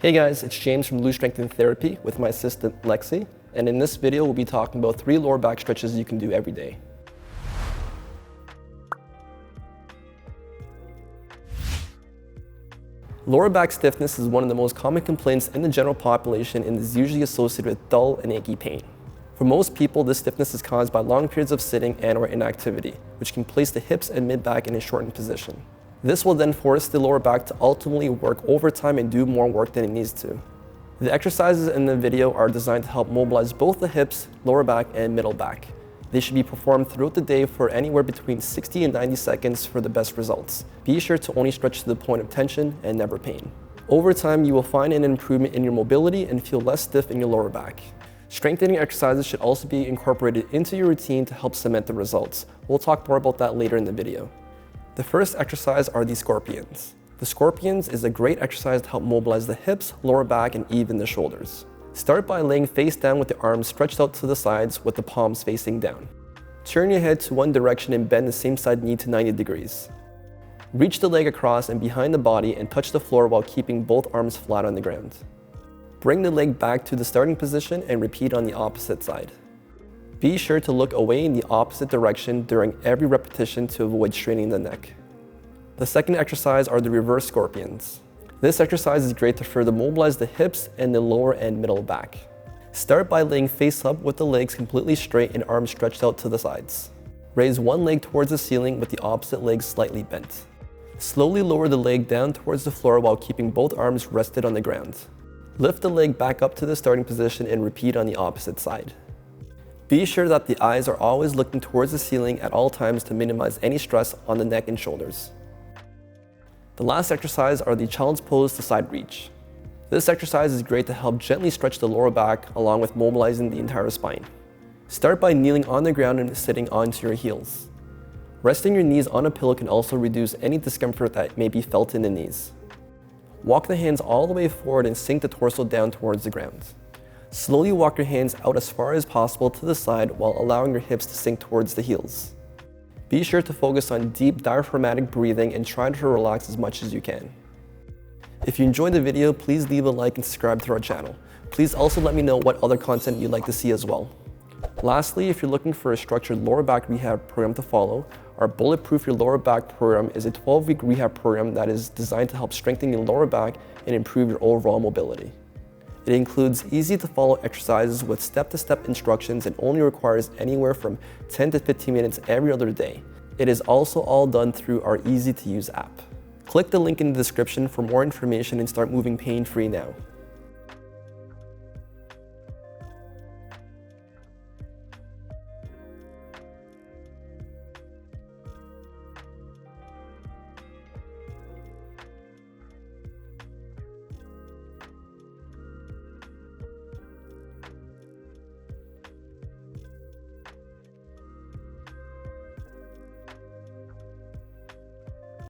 Hey guys, it's James from Loose Strengthening Therapy with my assistant Lexi, and in this video we'll be talking about 3 lower back stretches you can do every day. Lower back stiffness is one of the most common complaints in the general population and is usually associated with dull and achy pain. For most people, this stiffness is caused by long periods of sitting and/or inactivity, which can place the hips and mid-back in a shortened position. This will then force the lower back to ultimately work overtime and do more work than it needs to. The exercises in the video are designed to help mobilize both the hips, lower back, and middle back. They should be performed throughout the day for anywhere between 60 and 90 seconds for the best results. Be sure to only stretch to the point of tension and never pain. Over time, you will find an improvement in your mobility and feel less stiff in your lower back. Strengthening exercises should also be incorporated into your routine to help cement the results. We'll talk more about that later in the video. The first exercise are the scorpions. The scorpions is a great exercise to help mobilize the hips, lower back, and even the shoulders. Start by laying face down with the arms stretched out to the sides with the palms facing down. Turn your head to one direction and bend the same side knee to 90 degrees. Reach the leg across and behind the body and touch the floor while keeping both arms flat on the ground. Bring the leg back to the starting position and repeat on the opposite side. Be sure to look away in the opposite direction during every repetition to avoid straining the neck. The second exercise are the reverse scorpions. This exercise is great to further mobilize the hips and the lower and middle back. Start by laying face up with the legs completely straight and arms stretched out to the sides. Raise one leg towards the ceiling with the opposite leg slightly bent. Slowly lower the leg down towards the floor while keeping both arms rested on the ground. Lift the leg back up to the starting position and repeat on the opposite side. Be sure that the eyes are always looking towards the ceiling at all times to minimize any stress on the neck and shoulders. The last exercise are the child's pose to side reach. This exercise is great to help gently stretch the lower back along with mobilizing the entire spine. Start by kneeling on the ground and sitting onto your heels. Resting your knees on a pillow can also reduce any discomfort that may be felt in the knees. Walk the hands all the way forward and sink the torso down towards the ground. Slowly walk your hands out as far as possible to the side while allowing your hips to sink towards the heels. Be sure to focus on deep diaphragmatic breathing and try to relax as much as you can. If you enjoyed the video, please leave a like and subscribe to our channel. Please also let me know what other content you'd like to see as well. Lastly, if you're looking for a structured lower back rehab program to follow, our Bulletproof Your Lower Back program is a 12-week rehab program that is designed to help strengthen your lower back and improve your overall mobility. It includes easy-to-follow exercises with step-to-step instructions and only requires anywhere from 10 to 15 minutes every other day. It is also all done through our easy-to-use app. Click the link in the description for more information and start moving pain-free now.